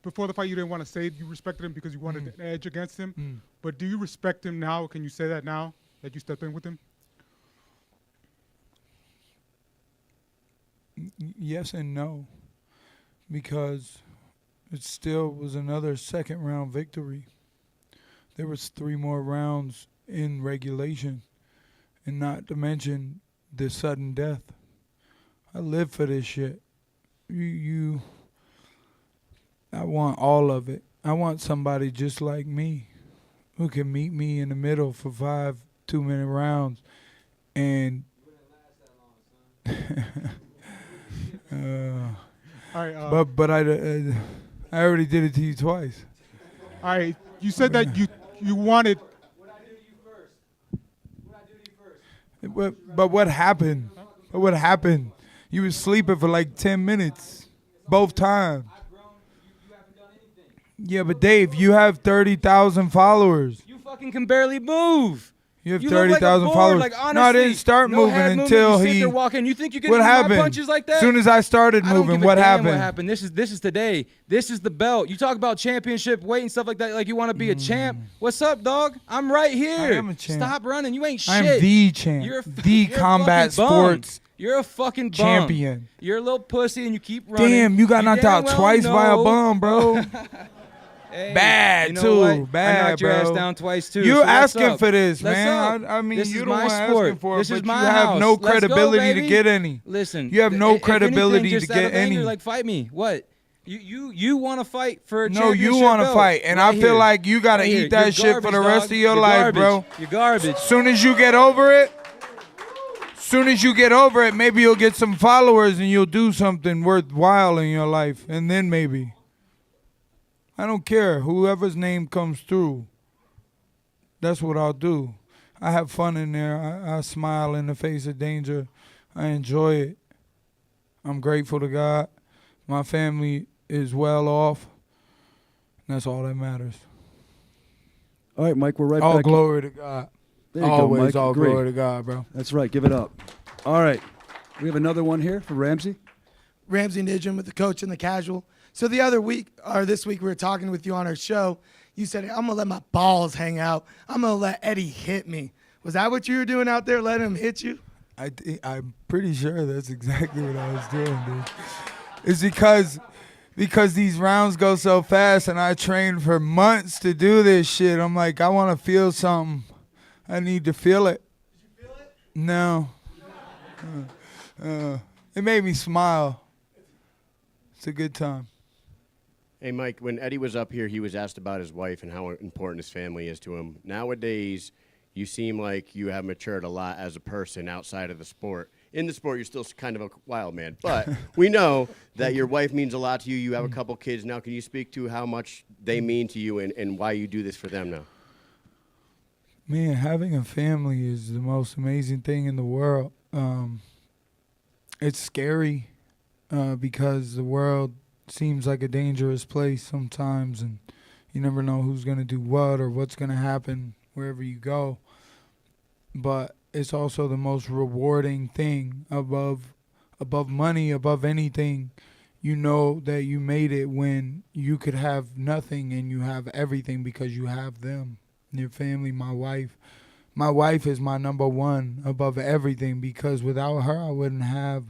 before the fight you didn't want to say you respected him because you wanted an edge against him, but do you respect him now? Can you say that now that you stepped in with him? yes and no, because it still was another second-round victory. There was 3 more rounds in regulation, and not to mention the sudden death. I live for this shit. I want all of it. I want somebody just like me who can meet me in the middle for 5 2-minute rounds and All right, but I already did it to you twice. All right, you said that you wanted. But what happened? What happened? You was sleeping for like 10 minutes, both times. Yeah, but Dave, you have 30,000 followers. You fucking can barely move. You have look like a 30,000 board, followers. like, No, I honestly, didn't start no moving head movement, until you sit he. there walking. You think you can What do my happened? punches like that? As soon as I started I don't moving, give a what damn happened? What happened? This is today. This is the belt. You talk about championship weight and stuff like that. Like you want to be a champ. What's up, dog? I'm right here. I am a champ. Stop running. You ain't shit. I'm the champ. You're the you're a combat fucking bum. sports You're a fucking bum. champion. You're a little pussy and you keep running. Damn, you got knocked damn out well twice by a know. bum, bro. Hey, Bad, you know too. what? Bad, I knocked your ass bro. down twice too. You're so what's asking up? for this, Let's man. up. I mean, This you is the my one sport. asking for it, This but is you my have house. no Let's go, credibility to baby. get any. Listen, You have no if credibility anything, to just out get of anger, any. Like fight me. What? You want to fight for a No, you championship want to belt. fight, and Right I feel here. like you got to Right eat here. that You're shit for the garbage, rest dog. of your You're life, garbage. bro. You're garbage. Soon as you get over it, maybe you'll get some followers and you'll do something worthwhile in your life, and then maybe. I don't care. Whoever's name comes through, that's what I'll do. I have fun in there. I smile in the face of danger. I enjoy it. I'm grateful to God. My family is well off. And that's all that matters. All right, Mike, we're right All back. glory to God. There you Always go, Mike. all Agree. glory to God, bro. That's right. Give it up. All right. We have another one here for Ramsey. Ramsey Nidram with the coach and the casual. So the other week, or this week, we were talking with you on our show. You said, I'm going to let my balls hang out. I'm going to let Eddie hit me. Was that what you were doing out there, letting him hit you? I'm pretty sure that's exactly what I was doing, dude. It's because these rounds go so fast and I trained for months to do this shit. I'm like, I want to feel something. I need to feel it. Did you feel it? No. It made me smile. It's a good time. Hey, Mike, when Eddie was up here, he was asked about his wife and how important his family is to him. Nowadays, you seem like you have matured a lot as a person outside of the sport. In the sport, you're still kind of a wild man. But we know that your wife means a lot to you. You have a couple kids now. Can you speak to how much they mean to you and why you do this for them now? Man, having a family is the most amazing thing in the world. It's scary because the world seems like a dangerous place sometimes, and you never know who's going to do what or what's going to happen wherever you go. But it's also the most rewarding thing above money, above anything. You know that you made it when you could have nothing and you have everything because you have them, your family, my wife. My wife is my number one above everything because without her, I wouldn't have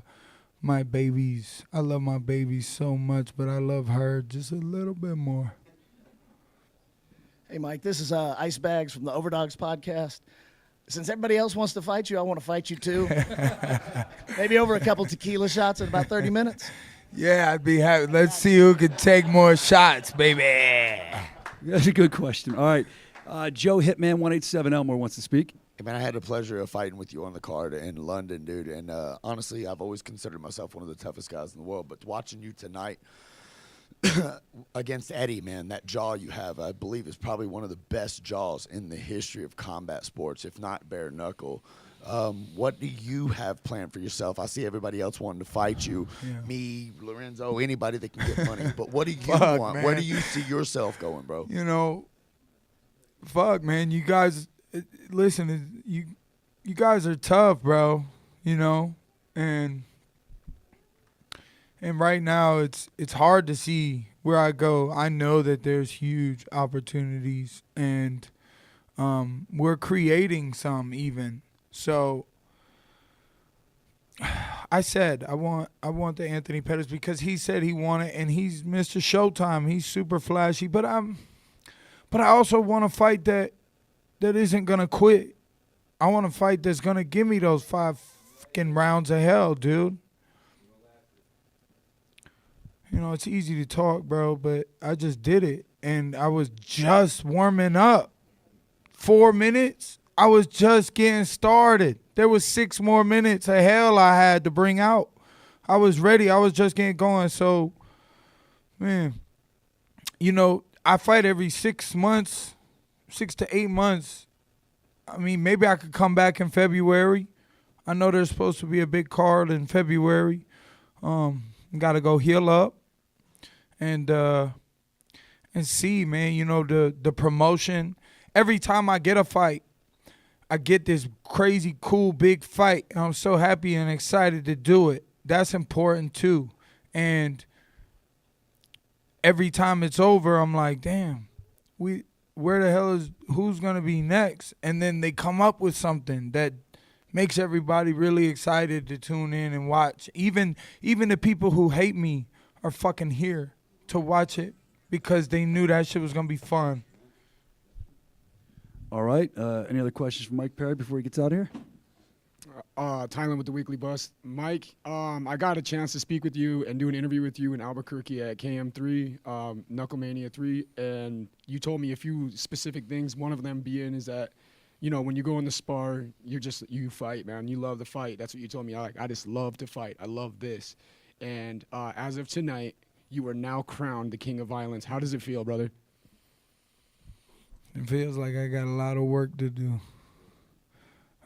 my babies. I love my babies so much, but I love her just a little bit more. Hey, Mike, this is Ice Bags from the Overdogs podcast. Since everybody else wants to fight you, I want to fight you too. Maybe over a couple tequila shots in about 30 minutes. Yeah, I'd be happy. Let's see who can take more shots, baby. That's a good question. All right. Joe Hitman 187 Elmore wants to speak. Hey, man, I had the pleasure of fighting with you on the card in London, dude. And honestly, I've always considered myself one of the toughest guys in the world. But watching you tonight against Eddie, man, that jaw you have, I believe, is probably one of the best jaws in the history of combat sports, if not bare knuckle. What do you have planned for yourself? I see everybody else wanting to fight you. Yeah. Me, Lorenzo, anybody that can get money. But what do you Fuck, want? man. Where do you see yourself going, bro? You know, fuck, man, you guys, listen, you guys are tough, bro, you know, and right now it's hard to see where I go. I know that there's huge opportunities, and we're creating some even. So I said I want the Anthony Pettis because he said he wanted, and he's Mr. Showtime. He's super flashy, but I also want a fight that isn't gonna quit. I want a fight that's gonna give me those 5 fucking rounds of hell, dude. You know, it's easy to talk, bro, but I just did it, and I was just warming up. 4 minutes, I was just getting started. There was 6 more minutes of hell I had to bring out. I was ready. I was just getting going. So, man, you know, I fight every 6 months, 6 to 8 months. I mean, maybe I could come back in February. I know there's supposed to be a big card in February. Got to go heal up and see, man. You know, the promotion. Every time I get a fight, I get this crazy, cool, big fight, and I'm so happy and excited to do it. That's important too. And every time it's over, I'm like, damn, where the hell is who's gonna be next? And then they come up with something that makes everybody really excited to tune in and watch. Even the people who hate me are fucking here to watch it because they knew that shit was gonna be fun. All right. Any other questions for Mike Perry before he gets out of here? Thailand with the Weekly Bus. Mike, I got a chance to speak with you and do an interview with you in Albuquerque at KM3, Knucklemania 3, and you told me a few specific things. One of them being is that, you know, when you go in the spar, you fight, man. You love the fight. That's what you told me. I just love to fight. I love this. And as of tonight, you are now crowned the King of Violence. How does it feel, brother? It feels like I got a lot of work to do.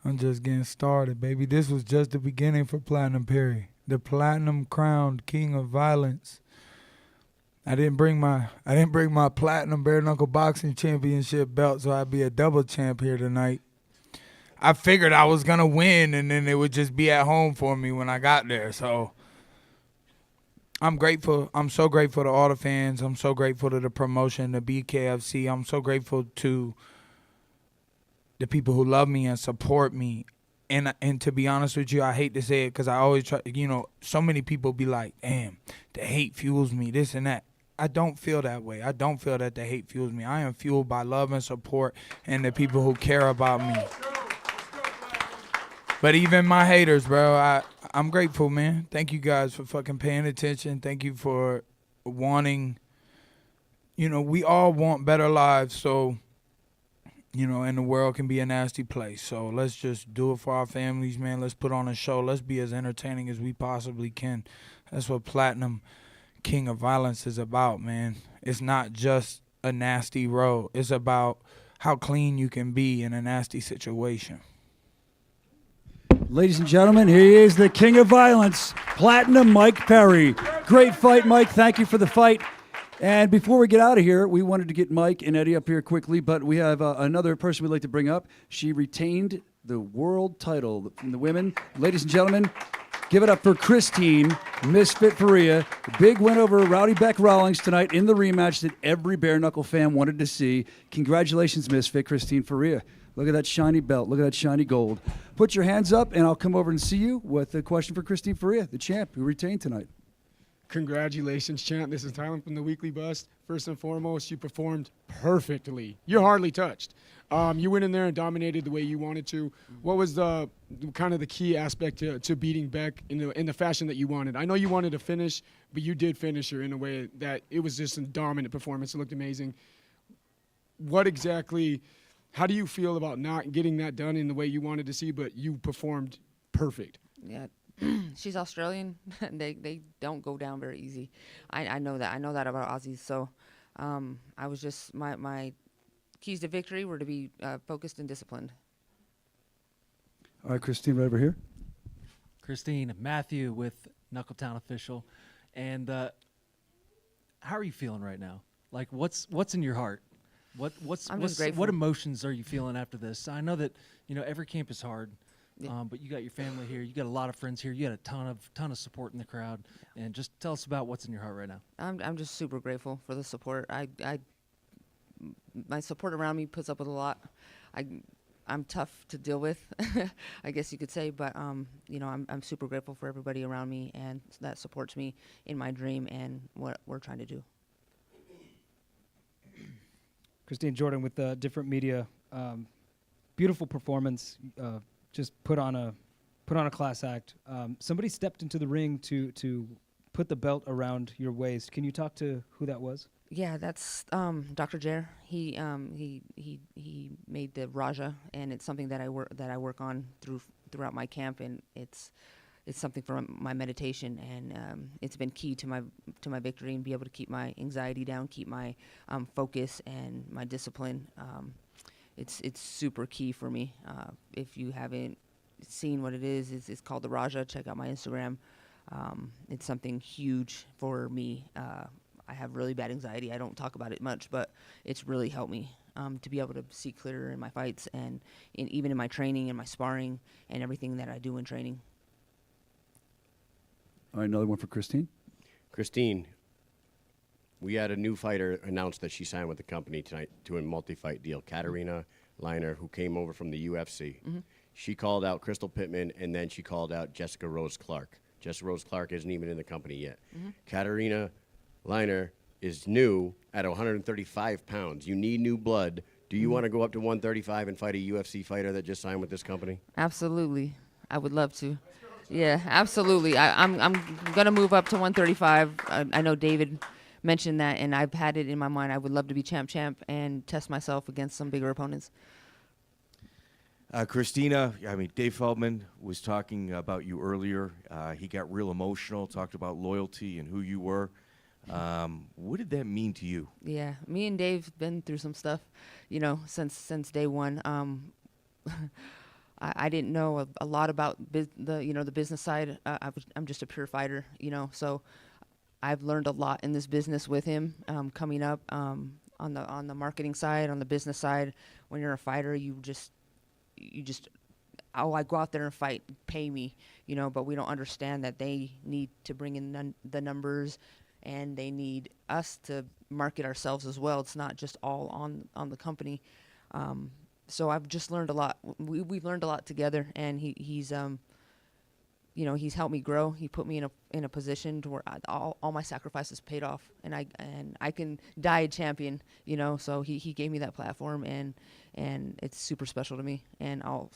I'm just getting started, baby. This was just the beginning for Platinum Perry, the platinum crowned King of Violence. I didn't bring my platinum bare knuckle boxing championship belt, so I'd be a double champ here tonight. I figured I was gonna win, and then it would just be at home for me when I got there. So I'm grateful. I'm so grateful to all the fans. I'm so grateful to the promotion, the BKFC. I'm so grateful to the people who love me and support me. And to be honest with you, I hate to say it because I always try, you know, so many people be like, damn, the hate fuels me, this and that. I don't feel that way. I don't feel that the hate fuels me. I am fueled by love and support and the people who care about me. But even my haters, bro, I'm grateful, man. Thank you guys for fucking paying attention. Thank you for wanting, you know, we all want better lives, so, you know, and the world can be a nasty place. So let's just do it for our families, man. Let's put on a show. Let's be as entertaining as we possibly can. That's what Platinum King of Violence is about, man. It's not just a nasty road. It's about how clean you can be in a nasty situation. Ladies and gentlemen, here he is, the King of Violence, Platinum Mike Perry. Great fight, Mike. Thank you for the fight. And before we get out of here, we wanted to get Mike and Eddie up here quickly, but we have another person we'd like to bring up. She retained the world title from the women. Ladies and gentlemen, give it up for Christine, Misfit Ferea. Big win over Rowdy Bec Rawlings tonight in the rematch that every bare knuckle fan wanted to see. Congratulations, Misfit Christine Ferea. Look at that shiny belt. Look at that shiny gold. Put your hands up, and I'll come over and see you with a question for Christine Ferea, the champ who retained tonight. Congratulations, champ. This is Thailand from the Weekly Bus. First and foremost, you performed perfectly. You're hardly touched. You went in there and dominated the way you wanted to. What was the kind of the key aspect to beating Bec in the fashion that you wanted? I know you wanted to finish, but you did finish her in a way that it was just a dominant performance. It looked amazing. What exactly... How do you feel about not getting that done in the way you wanted to see, but you performed perfect? Yeah, she's Australian. they don't go down very easy. I know that. I know that about Aussies. So I was just, my keys to victory were to be focused and disciplined. All right, Christine, right over here. Christine, Matthew with Knuckletown Official. And how are you feeling right now? Like, what's in your heart? What emotions are you feeling after this? I know that, you know, every camp is hard, but you got your family here. You got a lot of friends here. You got a ton of support in the crowd. And just tell us about what's in your heart right now. I'm just super grateful for the support. My support around me puts up with a lot. I'm tough to deal with, I guess you could say. But you know, I'm super grateful for everybody around me and that supports me in my dream and what we're trying to do. Christine Jordan with different media, beautiful performance. Just put on a class act. Somebody stepped into the ring to put the belt around your waist. Can you talk to who that was? Yeah, that's Dr. Jer. He made the Raja, and it's something that I work on throughout my camp, and it's something for my meditation, and it's been key to my victory and be able to keep my anxiety down, keep my focus and my discipline. It's super key for me. If you haven't seen what it is, it's called the Raja. Check out my Instagram. It's something huge for me. I have really bad anxiety. I don't talk about it much, but it's really helped me to be able to see clearer in my fights and even in my training and my sparring and everything that I do in training. All right, another one for Christine. Christine, we had a new fighter announce that she signed with the company tonight to a multi-fight deal, Katarina Liner, who came over from the UFC. Mm-hmm. She called out Crystal Pittman, and then she called out Jessica Rose Clark. Jessica Rose Clark isn't even in the company yet. Mm-hmm. Katarina Liner is new at 135 pounds. You need new blood. Do you want to go up to 135 and fight a UFC fighter that just signed with this company? Absolutely. I would love to. Yeah, absolutely. I'm going to move up to 135. I know David mentioned that, and I've had it in my mind. I would love to be champ and test myself against some bigger opponents. Christina, I mean, Dave Feldman was talking about you earlier. He got real emotional, talked about loyalty and who you were. What did that mean to you? Yeah, me and Dave been through some stuff, you know, since day one. I didn't know a lot about the business side. I'm just a pure fighter, you know. So I've learned a lot in this business with him coming up on the marketing side, on the business side. When you're a fighter, you just I go out there and fight, pay me, you know. But we don't understand that they need to bring in the numbers, and they need us to market ourselves as well. It's not just all on the company. So I've just learned a lot. We've learned a lot together, and he's he's helped me grow. He put me in a position to where all my sacrifices paid off, and I can die a champion, you know. So he gave me that platform, and it's super special to me. And I'll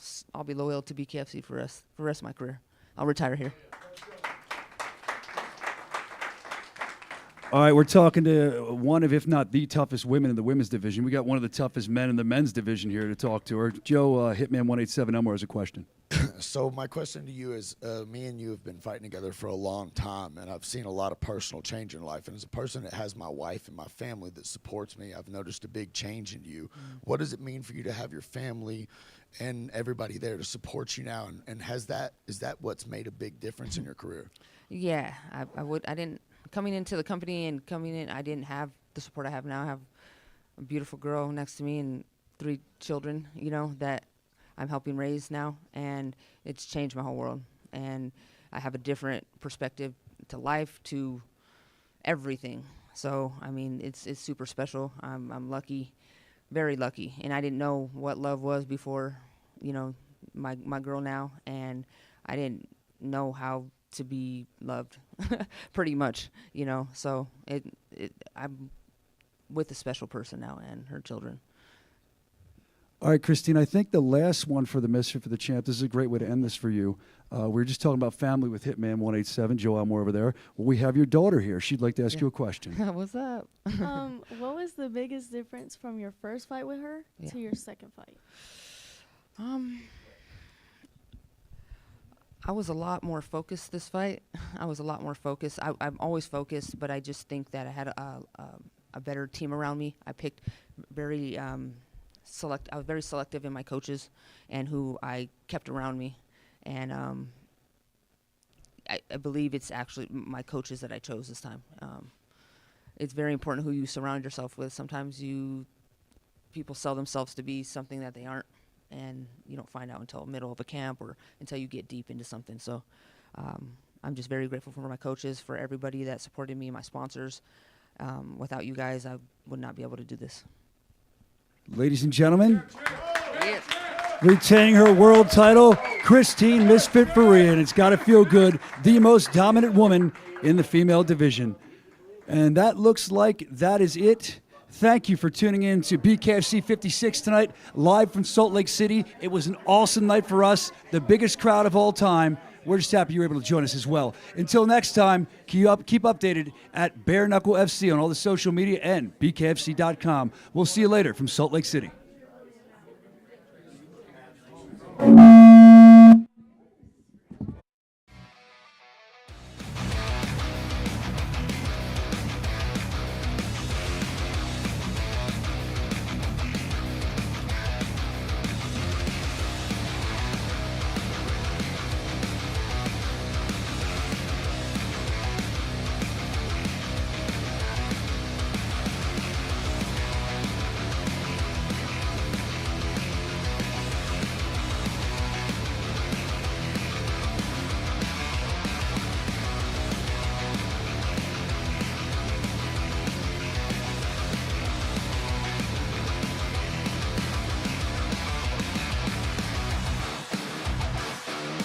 be loyal to BKFC for the rest of my career. I'll retire here. All right, we're talking to one of, if not the toughest women in the women's division. We got one of the toughest men in the men's division here to talk to her. Joe, Hitman 187 Elmore has a question. So my question to you is, me and you have been fighting together for a long time, and I've seen a lot of personal change in life. And as a person that has my wife and my family that supports me, I've noticed a big change in you. What does it mean for you to have your family and everybody there to support you now? And is that what's made a big difference in your career? Yeah, I didn't. Coming into the company and I didn't have the support I have now. I have a beautiful girl next to me and 3 children, you know, that I'm helping raise now, and it's changed my whole world. And I have a different perspective to life, to everything. So, I mean, it's super special. I'm lucky, very lucky. And I didn't know what love was before, you know, my girl now, and I didn't know how to be loved pretty much, you know. So I'm with a special person now and her children. All right, Christine, I think the last one for the Misfit for the Champ, this is a great way to end this for you. We were just talking about family with Hitman 187, Joe Elmore over there. Well, we have your daughter here. She'd like to ask you a question. What's up? What was the biggest difference from your first fight with her to your second fight? I was a lot more focused this fight. I was a lot more focused. I'm always focused, but I just think that I had a better team around me. I picked very I was very selective in my coaches and who I kept around me. And I believe it's actually my coaches that I chose this time. It's very important who you surround yourself with. Sometimes people sell themselves to be something that they aren't, and you don't find out until middle of a camp or until you get deep into something. So I'm just very grateful for my coaches, for everybody that supported me, my sponsors. Without you guys, I would not be able to do this. Ladies and gentlemen, retaining her world title, Christine Misfit Ferea, and it's got to feel good, the most dominant woman in the female division. And that looks like that is it. Thank you for tuning in to BKFC 56 tonight, live from Salt Lake City. It was an awesome night for us, the biggest crowd of all time. We're just happy you were able to join us as well. Until next time, keep updated at Bare Knuckle FC on all the social media and BKFC.com. We'll see you later from Salt Lake City.